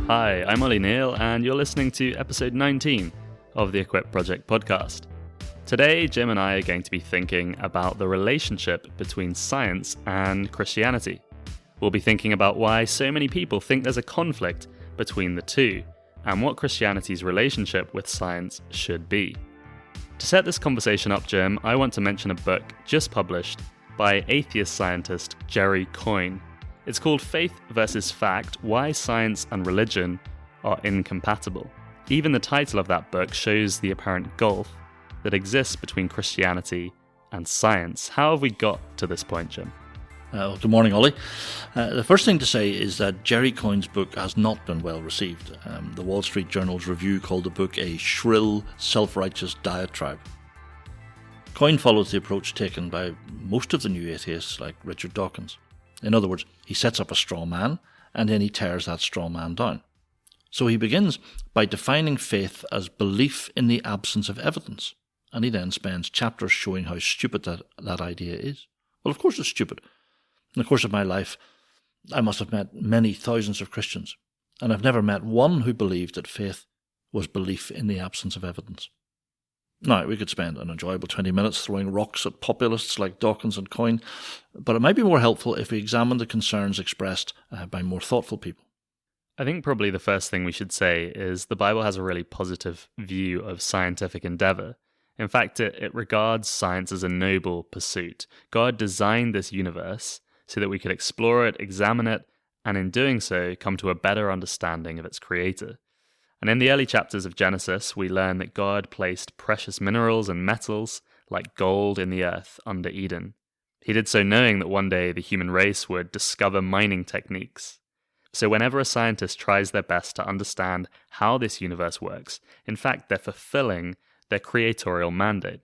Hi, I'm Ollie Neal, and you're listening to episode 19 of the Equip Project podcast. Today, Jim and I are going to be thinking about the relationship between science and Christianity. We'll be thinking about why so many people think there's a conflict between the two, and what Christianity's relationship with science should be. To set this conversation up, Jim, I want to mention a book just published by atheist scientist Jerry Coyne. It's called Faith versus Fact: Why Science and Religion Are Incompatible. Even the title of that book shows the apparent gulf that exists between Christianity and science. How have we got to this point, Jim? Good morning, Ollie. The first thing to say is that Jerry Coyne's book has not been well received. The Wall Street Journal's review called the book a shrill, self-righteous diatribe. Coyne follows the approach taken by most of the new atheists like Richard Dawkins. In other words, he sets up a straw man and then he tears that straw man down. So he begins by defining faith as belief in the absence of evidence, and he then spends chapters showing how stupid that idea is. Well, of course it's stupid. In the course of my life, I must have met many thousands of Christians, and I've never met one who believed that faith was belief in the absence of evidence. Now, we could spend an enjoyable 20 minutes throwing rocks at populists like Dawkins and Coyne, but it might be more helpful if we examine the concerns expressed by more thoughtful people. I think probably the first thing we should say is the Bible has a really positive view of scientific endeavor. In fact, it regards science as a noble pursuit. God designed this universe so that we could explore it, examine it, and in doing so, come to a better understanding of its creator. And in the early chapters of Genesis, we learn that God placed precious minerals and metals like gold in the earth under Eden. He did so knowing that one day the human race would discover mining techniques. So whenever a scientist tries their best to understand how this universe works, in fact, they're fulfilling their creatorial mandate.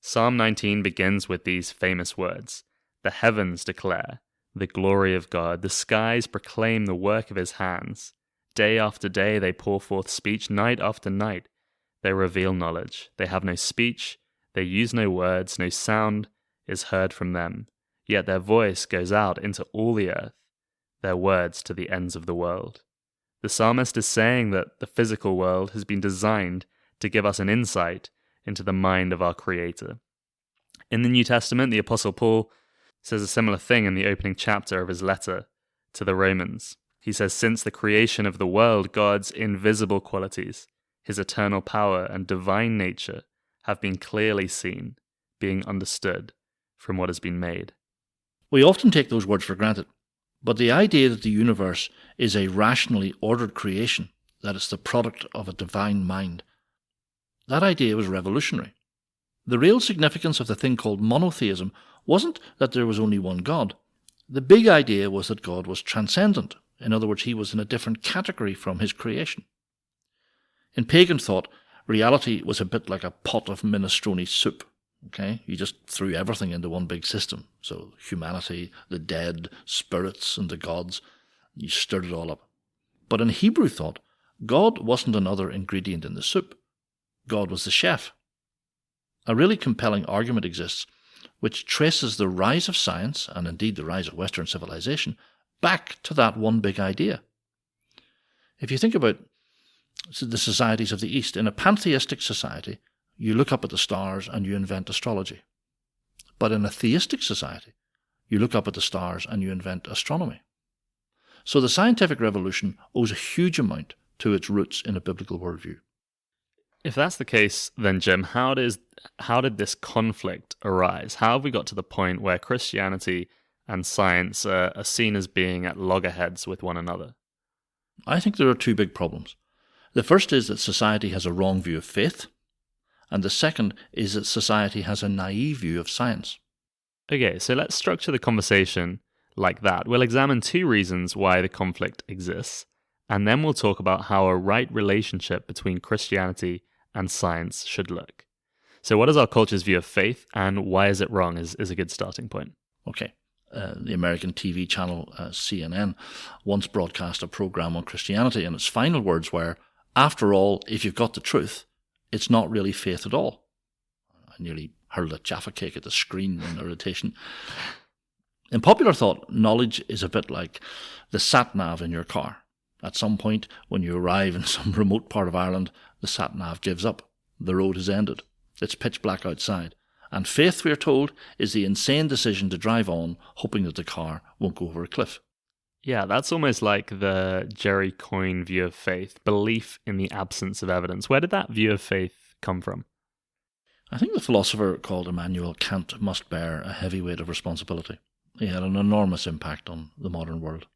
Psalm 19 begins with these famous words: "The heavens declare the glory of God, the skies proclaim the work of his hands. Day after day they pour forth speech, night after night they reveal knowledge. They have no speech, they use no words, no sound is heard from them. Yet their voice goes out into all the earth, their words to the ends of the world." The psalmist is saying that the physical world has been designed to give us an insight into the mind of our Creator. In the New Testament, the Apostle Paul says a similar thing in the opening chapter of his letter to the Romans. He says, "Since the creation of the world, God's invisible qualities, his eternal power and divine nature have been clearly seen, being understood from what has been made." We often take those words for granted, but the idea that the universe is a rationally ordered creation, that it's the product of a divine mind, that idea was revolutionary. The real significance of the thing called monotheism wasn't that there was only one God. The big idea was that God was transcendent. In other words, he was in a different category from his creation. In pagan thought, reality was a bit like a pot of minestrone soup. Okay, you just threw everything into one big system. So humanity, the dead, spirits, and the gods, you stirred it all up. But in Hebrew thought, God wasn't another ingredient in the soup. God was the chef. A really compelling argument exists which traces the rise of science, and indeed the rise of Western civilization, back to that one big idea. If you think about the societies of the East, in a pantheistic society, you look up at the stars and you invent astrology. But in a theistic society, you look up at the stars and you invent astronomy. So the scientific revolution owes a huge amount to its roots in a biblical worldview. If that's the case, then Jim, how did this conflict arise? How have we got to the point where Christianity and science are seen as being at loggerheads with one another? I think there are two big problems. The first is that society has a wrong view of faith, and the second is that society has a naive view of science. Okay, so let's structure the conversation like that. We'll examine two reasons why the conflict exists, and then we'll talk about how a right relationship between Christianity and science should look. So what is our culture's view of faith, and why is it wrong is a good starting point. Okay. The American TV channel CNN once broadcast a program on Christianity, and its final words were, "After all, if you've got the truth, it's not really faith at all." I nearly hurled a Jaffa cake at the screen in irritation. In popular thought, knowledge is a bit like the sat-nav in your car. At some point, when you arrive in some remote part of Ireland, the sat-nav gives up. The road has ended. It's pitch black outside. And faith, we are told, is the insane decision to drive on, hoping that the car won't go over a cliff. Yeah, that's almost like the Jerry Coyne view of faith, belief in the absence of evidence. Where did that view of faith come from? I think the philosopher called Immanuel Kant must bear a heavy weight of responsibility. He had an enormous impact on the modern world.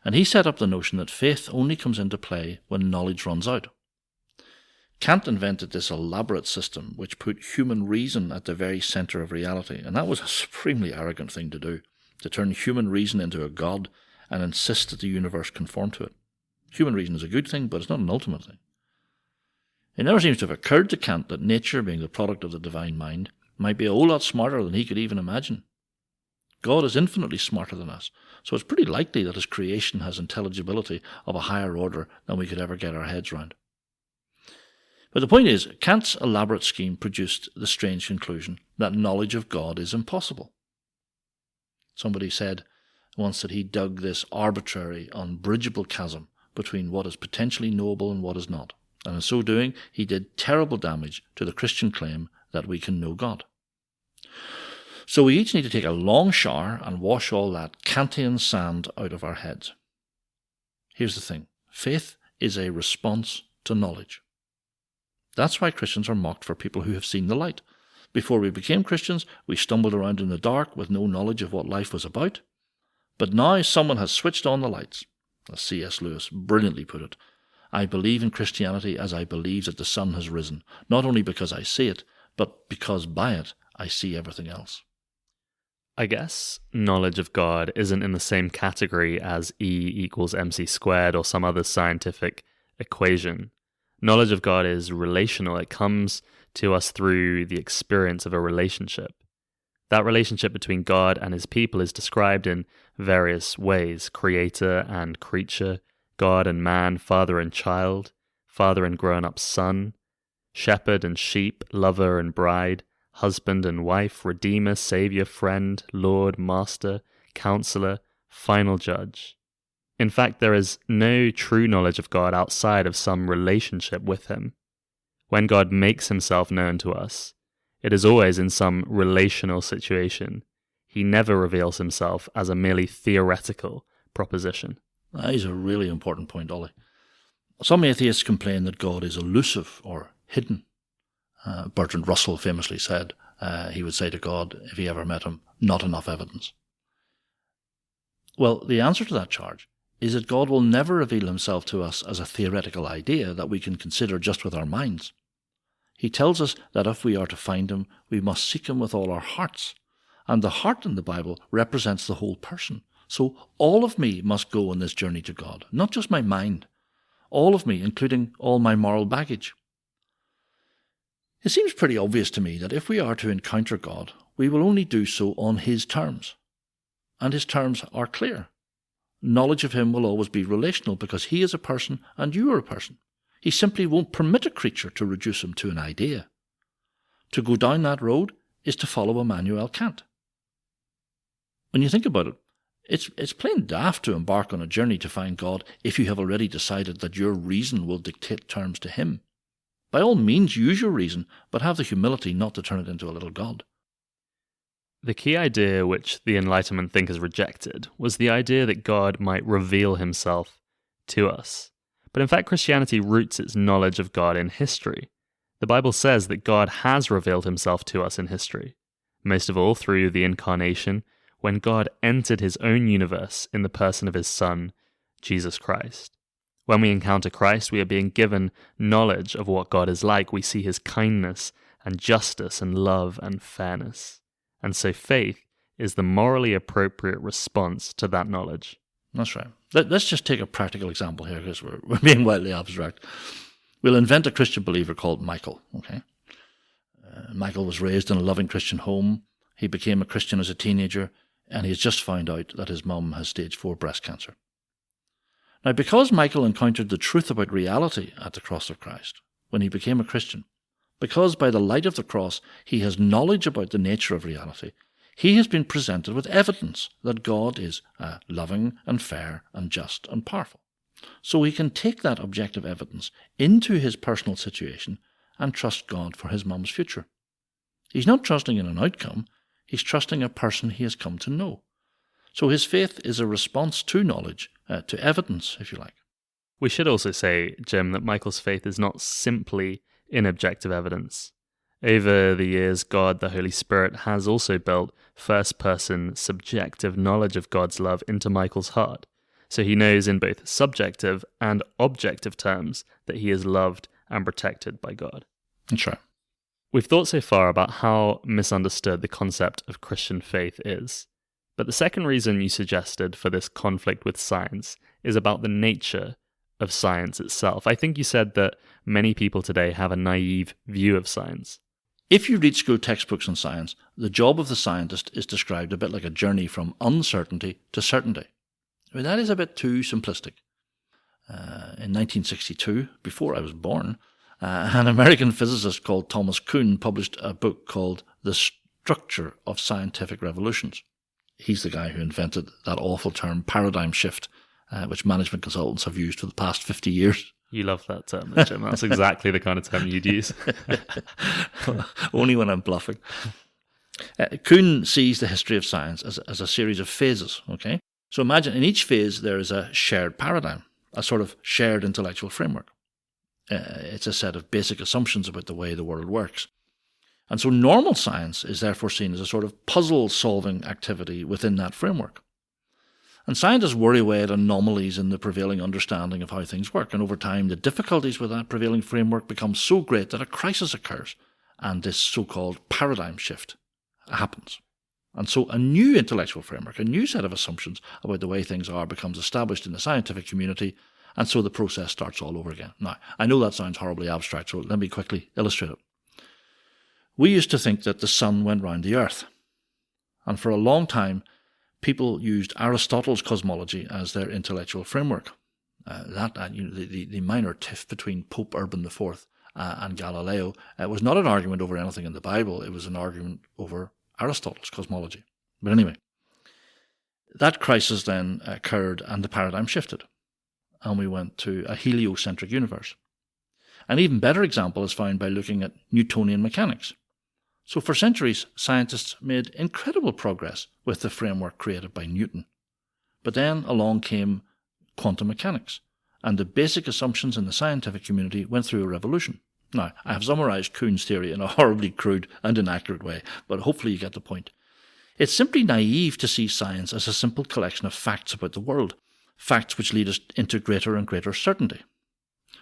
And he set up the notion that faith only comes into play when knowledge runs out. Kant invented this elaborate system which put human reason at the very centre of reality, and that was a supremely arrogant thing to do, to turn human reason into a god and insist that the universe conform to it. Human reason is a good thing, but it's not an ultimate thing. It never seems to have occurred to Kant that nature, being the product of the divine mind, might be a whole lot smarter than he could even imagine. God is infinitely smarter than us, so it's pretty likely that his creation has intelligibility of a higher order than we could ever get our heads round. But the point is, Kant's elaborate scheme produced the strange conclusion that knowledge of God is impossible. Somebody said once that he dug this arbitrary, unbridgeable chasm between what is potentially knowable and what is not, and in so doing he did terrible damage to the Christian claim that we can know God. So we each need to take a long shower and wash all that Kantian sand out of our heads. Here's the thing. Faith is a response to knowledge. That's why Christians are mocked for people who have seen the light. Before we became Christians, we stumbled around in the dark with no knowledge of what life was about. But now someone has switched on the lights. As C.S. Lewis brilliantly put it, I believe in Christianity as I believe that the sun has risen, not only because I see it, but because by it I see everything else. I guess knowledge of God isn't in the same category as E = mc squared or some other scientific equation. Knowledge of God is relational. It comes to us through the experience of a relationship. That relationship between God and his people is described in various ways: creator and creature, God and man, father and child, father and grown-up son, shepherd and sheep, lover and bride, husband and wife, redeemer, savior, friend, Lord, master, counselor, final judge. In fact, there is no true knowledge of God outside of some relationship with him. When God makes himself known to us, it is always in some relational situation. He never reveals himself as a merely theoretical proposition. That is a really important point, Ollie. Some atheists complain that God is elusive or hidden. Bertrand Russell famously said he would say to God, if he ever met him, not enough evidence. Well, the answer to that charge is that God will never reveal himself to us as a theoretical idea that we can consider just with our minds. He tells us that if we are to find him, we must seek him with all our hearts. And the heart in the Bible represents the whole person. So all of me must go on this journey to God, not just my mind. All of me, including all my moral baggage. It seems pretty obvious to me that if we are to encounter God, we will only do so on his terms. And his terms are clear. Knowledge of him will always be relational because he is a person and you are a person. He simply won't permit a creature to reduce him to an idea. To go down that road is to follow Immanuel Kant. When you think about it, it's plain daft to embark on a journey to find God if you have already decided that your reason will dictate terms to him. By all means use your reason, but have the humility not to turn it into a little god. The key idea which the Enlightenment thinkers rejected was the idea that God might reveal himself to us. But in fact, Christianity roots its knowledge of God in history. The Bible says that God has revealed himself to us in history, most of all through the Incarnation, when God entered his own universe in the person of his Son, Jesus Christ. When we encounter Christ, we are being given knowledge of what God is like. We see his kindness and justice and love and fairness. And so faith is the morally appropriate response to that knowledge. That's right. Let's just take a practical example here because we're being wildly abstract. We'll invent a Christian believer called Michael. Okay, Michael was raised in a loving Christian home. He became a Christian as a teenager, and he has just found out that his mum has stage 4 breast cancer. Now, because Michael encountered the truth about reality at the cross of Christ when he became a Christian, because by the light of the cross he has knowledge about the nature of reality, he has been presented with evidence that God is loving and fair and just and powerful. So he can take that objective evidence into his personal situation and trust God for his mum's future. He's not trusting in an outcome, he's trusting a person he has come to know. So his faith is a response to knowledge, to evidence, if you like. We should also say, Jim, that Michael's faith is not simply in objective evidence. Over the years, God, the Holy Spirit, has also built first-person subjective knowledge of God's love into Michael's heart. So he knows in both subjective and objective terms that he is loved and protected by God. That's right. We've thought so far about how misunderstood the concept of Christian faith is. But the second reason you suggested for this conflict with science is about the nature of science itself. I think you said that many people today have a naive view of science. If you read school textbooks on science, the job of the scientist is described a bit like a journey from uncertainty to certainty. I mean, that is a bit too simplistic. In 1962, before I was born, an American physicist called Thomas Kuhn published a book called The Structure of Scientific Revolutions. He's the guy who invented that awful term paradigm shift, which management consultants have used for the past 50 years. You love that term, Jim. That's exactly the kind of term you'd use. Only when I'm bluffing. Kuhn sees the history of science as a series of phases, okay? So imagine in each phase there is a shared paradigm, a sort of shared intellectual framework. It's a set of basic assumptions about the way the world works. And so normal science is therefore seen as a sort of puzzle-solving activity within that framework. And scientists worry away at anomalies in the prevailing understanding of how things work, and over time the difficulties with that prevailing framework become so great that a crisis occurs, and this so-called paradigm shift happens. And so a new intellectual framework, a new set of assumptions about the way things are becomes established in the scientific community, and so the process starts all over again. Now, I know that sounds horribly abstract, so let me quickly illustrate it. We used to think that the sun went round the earth, and for a long time people used Aristotle's cosmology as their intellectual framework. The minor tiff between Pope Urban IV and Galileo was not an argument over anything in the Bible, it was an argument over Aristotle's cosmology. But anyway, that crisis then occurred and the paradigm shifted, and we went to a heliocentric universe. An even better example is found by looking at Newtonian mechanics. So for centuries, scientists made incredible progress with the framework created by Newton. But then along came quantum mechanics, and the basic assumptions in the scientific community went through a revolution. Now, I have summarised Kuhn's theory in a horribly crude and inaccurate way, but hopefully you get the point. It's simply naive to see science as a simple collection of facts about the world, facts which lead us into greater and greater certainty.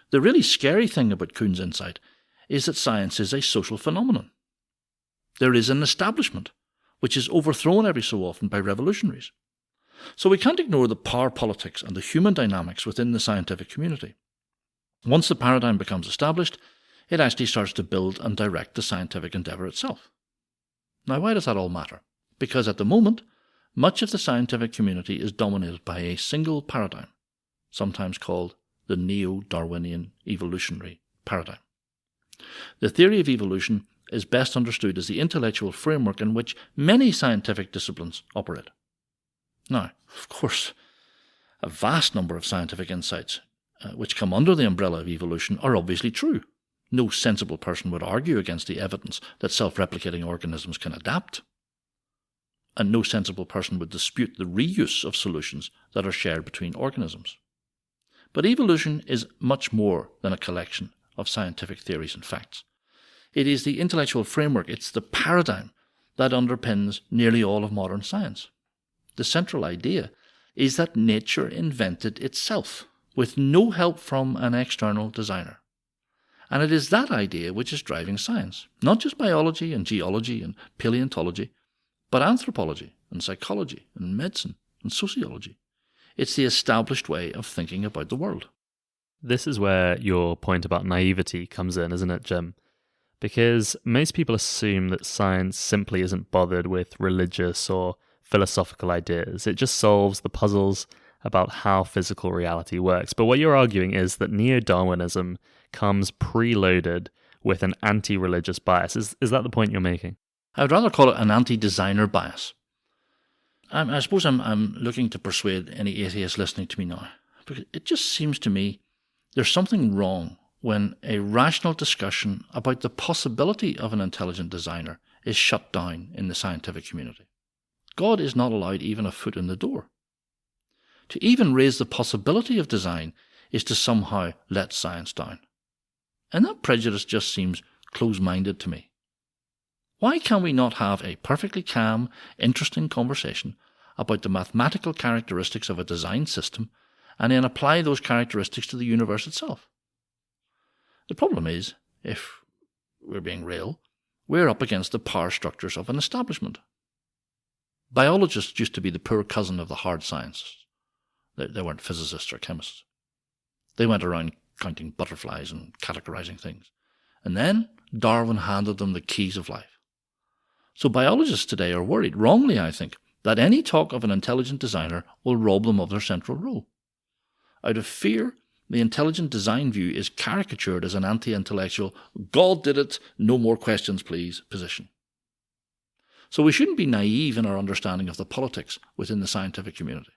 The really scary thing about Kuhn's insight is that science is a social phenomenon. There is an establishment, which is overthrown every so often by revolutionaries. So we can't ignore the power politics and the human dynamics within the scientific community. Once the paradigm becomes established, it actually starts to build and direct the scientific endeavour itself. Now, why does that all matter? Because at the moment, much of the scientific community is dominated by a single paradigm, sometimes called the neo-Darwinian evolutionary paradigm. The theory of evolution is best understood as the intellectual framework in which many scientific disciplines operate. Now, of course, a vast number of scientific insights which come under the umbrella of evolution are obviously true. No sensible person would argue against the evidence that self-replicating organisms can adapt. And no sensible person would dispute the reuse of solutions that are shared between organisms. But evolution is much more than a collection of scientific theories and facts. It is the intellectual framework, it's the paradigm that underpins nearly all of modern science. The central idea is that nature invented itself with no help from an external designer. And it is that idea which is driving science, not just biology and geology and paleontology, but anthropology and psychology and medicine and sociology. It's the established way of thinking about the world. This is where your point about naivety comes in, isn't it, Jim? Because most people assume that science simply isn't bothered with religious or philosophical ideas. It just solves the puzzles about how physical reality works. But what you're arguing is that neo-Darwinism comes preloaded with an anti-religious bias. Is that the point you're making? I would rather call it an anti-designer bias. I suppose I'm looking to persuade any atheist listening to me now. Because it just seems to me there's something wrong when a rational discussion about the possibility of an intelligent designer is shut down in the scientific community. God is not allowed even a foot in the door. To even raise the possibility of design is to somehow let science down. And that prejudice just seems close-minded to me. Why can we not have a perfectly calm, interesting conversation about the mathematical characteristics of a design system and then apply those characteristics to the universe itself? The problem is, if we're being real, we're up against the power structures of an establishment. Biologists used to be the poor cousin of the hard sciences. They weren't physicists or chemists. They went around counting butterflies and categorizing things. And then Darwin handed them the keys of life. So biologists today are worried, wrongly I think, that any talk of an intelligent designer will rob them of their central role. Out of fear, the intelligent design view is caricatured as an anti-intellectual, God did it, no more questions please position. So we shouldn't be naive in our understanding of the politics within the scientific community.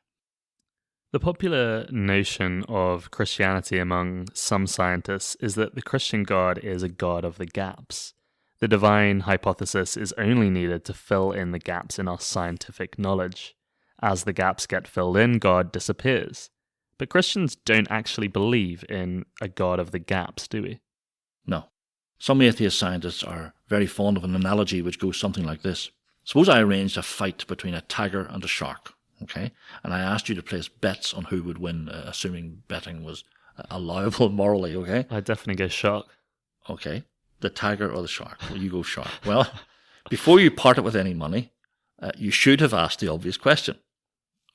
The popular notion of Christianity among some scientists is that the Christian God is a God of the gaps. The divine hypothesis is only needed to fill in the gaps in our scientific knowledge. As the gaps get filled in, God disappears. But Christians don't actually believe in a God of the gaps, do we? No. Some atheist scientists are very fond of an analogy which goes something like this. Suppose I arranged a fight between a tiger and a shark, okay? And I asked you to place bets on who would win, assuming betting was allowable morally, okay? I'd definitely go shark. Okay. The tiger or the shark? Well, you go shark. Well, before you part it with any money, you should have asked the obvious question.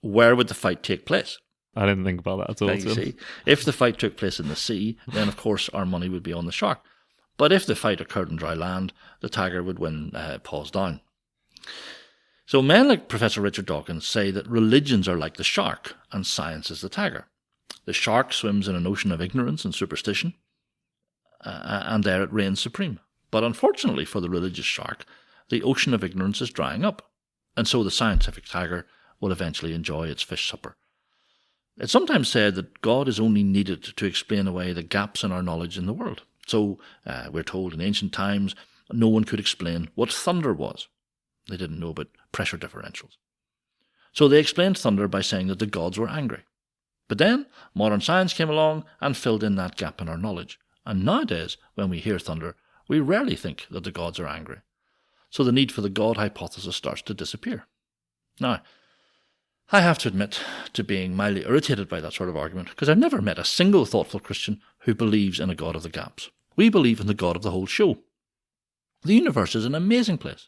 Where would the fight take place? I didn't think about that at all. Now, you see, if the fight took place in the sea, then of course our money would be on the shark. But if the fight occurred on dry land, the tiger would win paws down. So men like Professor Richard Dawkins say that religions are like the shark and science is the tiger. The shark swims in an ocean of ignorance and superstition, and there it reigns supreme. But unfortunately for the religious shark, the ocean of ignorance is drying up, and so the scientific tiger will eventually enjoy its fish supper. It's sometimes said that God is only needed to explain away the gaps in our knowledge in the world. So, we're told in ancient times, no one could explain what thunder was. They didn't know about pressure differentials. So they explained thunder by saying that the gods were angry. But then, modern science came along and filled in that gap in our knowledge. And nowadays, when we hear thunder, we rarely think that the gods are angry. So the need for the God hypothesis starts to disappear. Now, I have to admit to being mildly irritated by that sort of argument, because I've never met a single thoughtful Christian who believes in a God of the gaps. We believe in the God of the whole show. The universe is an amazing place.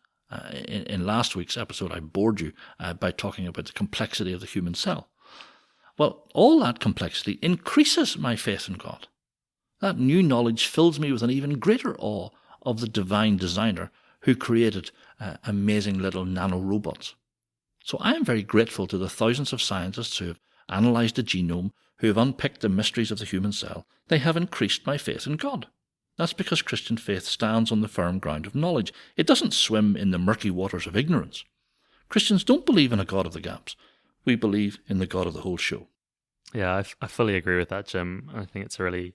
In last week's episode, I bored you by talking about the complexity of the human cell. Well, all that complexity increases my faith in God. That new knowledge fills me with an even greater awe of the divine designer who created amazing little nanorobots. So I am very grateful to the thousands of scientists who have analysed the genome, who have unpicked the mysteries of the human cell. They have increased my faith in God. That's because Christian faith stands on the firm ground of knowledge. It doesn't swim in the murky waters of ignorance. Christians don't believe in a God of the gaps. We believe in the God of the whole show. Yeah, I fully agree with that, Jim. I think it's a really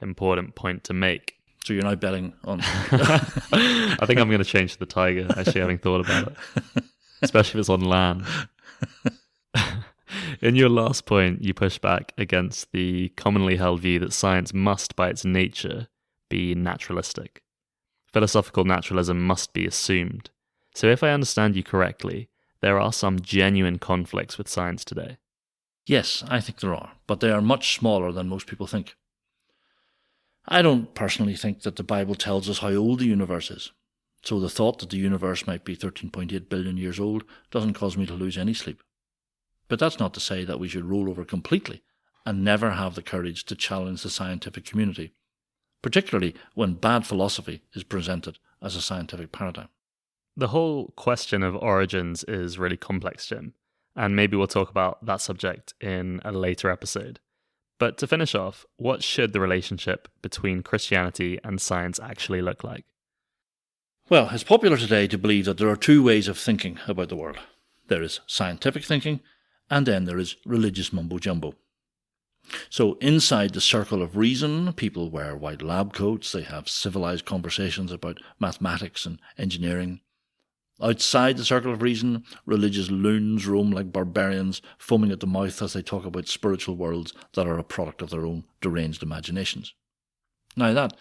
important point to make. So you're now betting on... I think I'm going to change to the tiger, actually, having thought about it. Especially if it's on land. In your last point, you push back against the commonly held view that science must, by its nature, be naturalistic. Philosophical naturalism must be assumed. So if I understand you correctly, there are some genuine conflicts with science today. Yes, I think there are, but they are much smaller than most people think. I don't personally think that the Bible tells us how old the universe is. So the thought that the universe might be 13.8 billion years old doesn't cause me to lose any sleep. But that's not to say that we should roll over completely and never have the courage to challenge the scientific community, particularly when bad philosophy is presented as a scientific paradigm. The whole question of origins is really complex, Jim, and maybe we'll talk about that subject in a later episode. But to finish off, what should the relationship between Christianity and science actually look like? Well, it's popular today to believe that there are two ways of thinking about the world. There is scientific thinking, and then there is religious mumbo-jumbo. So inside the circle of reason, people wear white lab coats, they have civilized conversations about mathematics and engineering. Outside the circle of reason, religious loons roam like barbarians, foaming at the mouth as they talk about spiritual worlds that are a product of their own deranged imaginations. Now that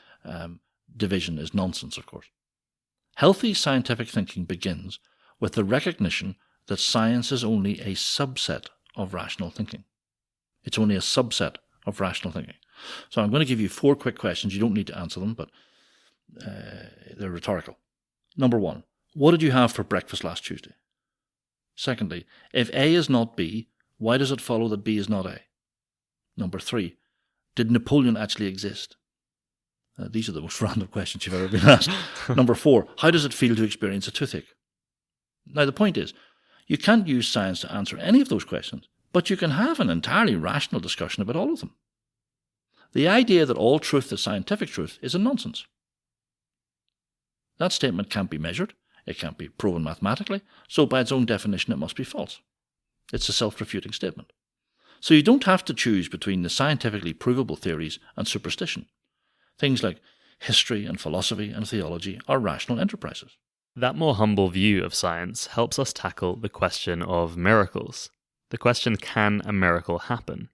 division is nonsense, of course. Healthy scientific thinking begins with the recognition that science is only a subset of rational thinking. It's only a subset of rational thinking. So I'm going to give you 4 quick questions. You don't need to answer them, but they're rhetorical. Number 1, what did you have for breakfast last Tuesday? Secondly, if A is not B, why does it follow that B is not A? Number 3, did Napoleon actually exist? These are the most random questions you've ever been asked. Number 4, how does it feel to experience a toothache? Now the point is, you can't use science to answer any of those questions, but you can have an entirely rational discussion about all of them. The idea that all truth is scientific truth is a nonsense. That statement can't be measured, it can't be proven mathematically, so by its own definition it must be false. It's a self-refuting statement. So you don't have to choose between the scientifically provable theories and superstition. Things like history and philosophy and theology are rational enterprises. That more humble view of science helps us tackle the question of miracles. The question, can a miracle happen?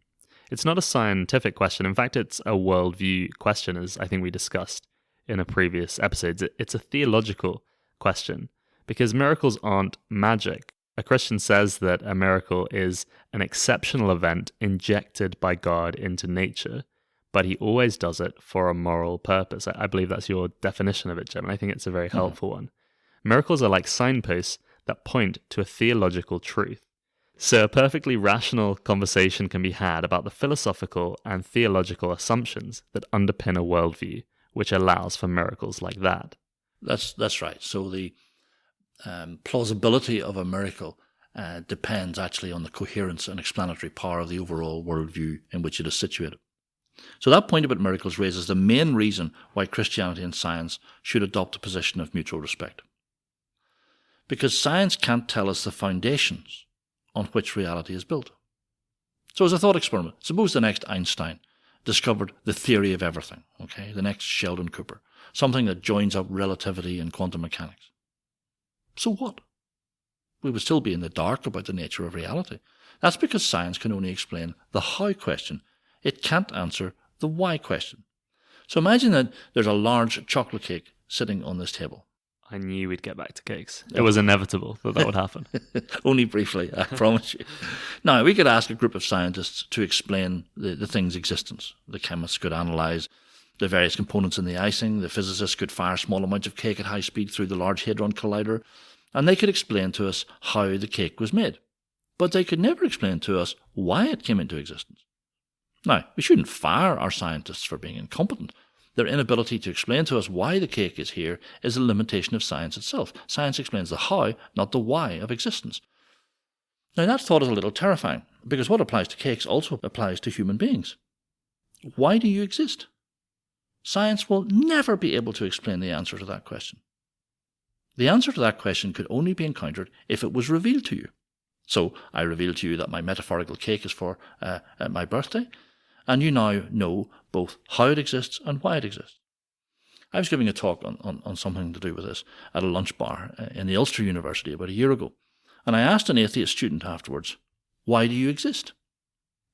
It's not a scientific question. In fact, it's a worldview question, as I think we discussed in a previous episode. It's a theological question, because miracles aren't magic. A Christian says that a miracle is an exceptional event injected by God into nature, but he always does it for a moral purpose. I believe that's your definition of it, Jim, and I think it's a very helpful one. Miracles are like signposts that point to a theological truth. So a perfectly rational conversation can be had about the philosophical and theological assumptions that underpin a worldview, which allows for miracles like that. That's right. So the plausibility of a miracle depends actually on the coherence and explanatory power of the overall worldview in which it is situated. So that point about miracles raises the main reason why Christianity and science should adopt a position of mutual respect. Because science can't tell us the foundations on which reality is built. So as a thought experiment, suppose the next Einstein discovered the theory of everything, okay? The next Sheldon Cooper, something that joins up relativity and quantum mechanics. So what? We would still be in the dark about the nature of reality. That's because science can only explain the how question. It can't answer the why question. So imagine that there's a large chocolate cake sitting on this table. I knew we'd get back to cakes. It was inevitable that would happen. Only briefly, I promise you. Now, we could ask a group of scientists to explain the thing's existence. The chemists could analyse the various components in the icing. The physicists could fire small amounts of cake at high speed through the Large Hadron Collider. And they could explain to us how the cake was made. But they could never explain to us why it came into existence. Now, we shouldn't fire our scientists for being incompetent. Their inability to explain to us why the cake is here is a limitation of science itself. Science explains the how, not the why of existence. Now that thought is a little terrifying, because what applies to cakes also applies to human beings. Why do you exist? Science will never be able to explain the answer to that question. The answer to that question could only be encountered if it was revealed to you. So I reveal to you that my metaphorical cake is for my birthday, and you now know both how it exists and why it exists. I was giving a talk on something to do with this at a lunch bar in the Ulster University about a year ago, and I asked an atheist student afterwards, why do you exist?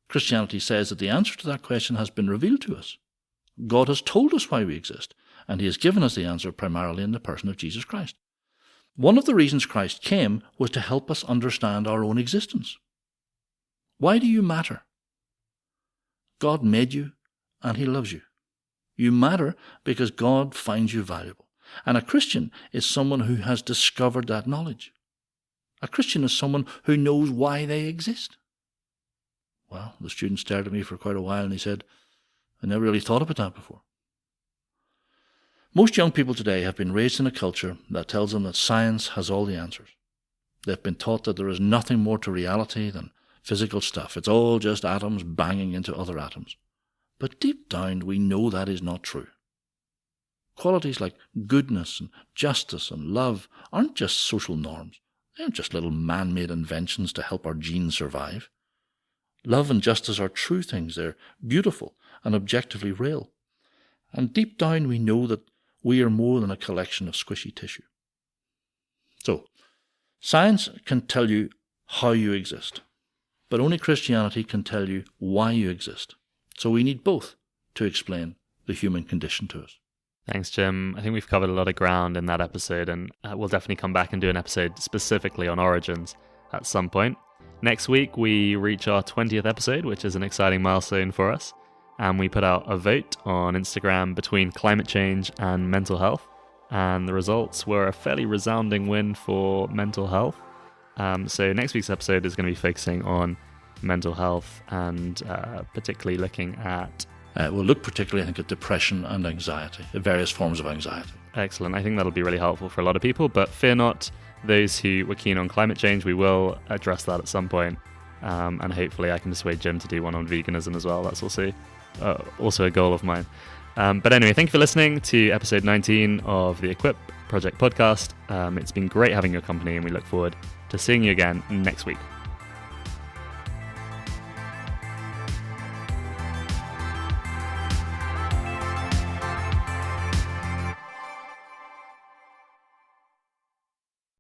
Christianity says that the answer to that question has been revealed to us. God has told us why we exist, and he has given us the answer primarily in the person of Jesus Christ. One of the reasons Christ came was to help us understand our own existence. Why do you matter? God made you, and he loves you. You matter because God finds you valuable. And a Christian is someone who has discovered that knowledge. A Christian is someone who knows why they exist. Well, the student stared at me for quite a while and he said, I never really thought about that before. Most young people today have been raised in a culture that tells them that science has all the answers. They've been taught that there is nothing more to reality than physical stuff. It's all just atoms banging into other atoms. But deep down, we know that is not true. Qualities like goodness and justice and love aren't just social norms. They're just little man-made inventions to help our genes survive. Love and justice are true things. They're beautiful and objectively real. And deep down we know that we are more than a collection of squishy tissue. So, science can tell you how you exist, but only Christianity can tell you why you exist. So we need both to explain the human condition to us. Thanks, Jim. I think we've covered a lot of ground in that episode, and we'll definitely come back and do an episode specifically on origins at some point. Next week, we reach our 20th episode, which is an exciting milestone for us, and we put out a vote on Instagram between climate change and mental health, and the results were a fairly resounding win for mental health. So next week's episode is going to be focusing on mental health and particularly looking at... We'll look particularly, I think, at depression and anxiety, various forms of anxiety. Excellent. I think that'll be really helpful for a lot of people, but fear not, those who were keen on climate change, we will address that at some point. And hopefully I can persuade Jim to do one on veganism as well. That's also a goal of mine. But anyway, thank you for listening to episode 19 of the Equip Project podcast. It's been great having your company, and we look forward to seeing you again next week.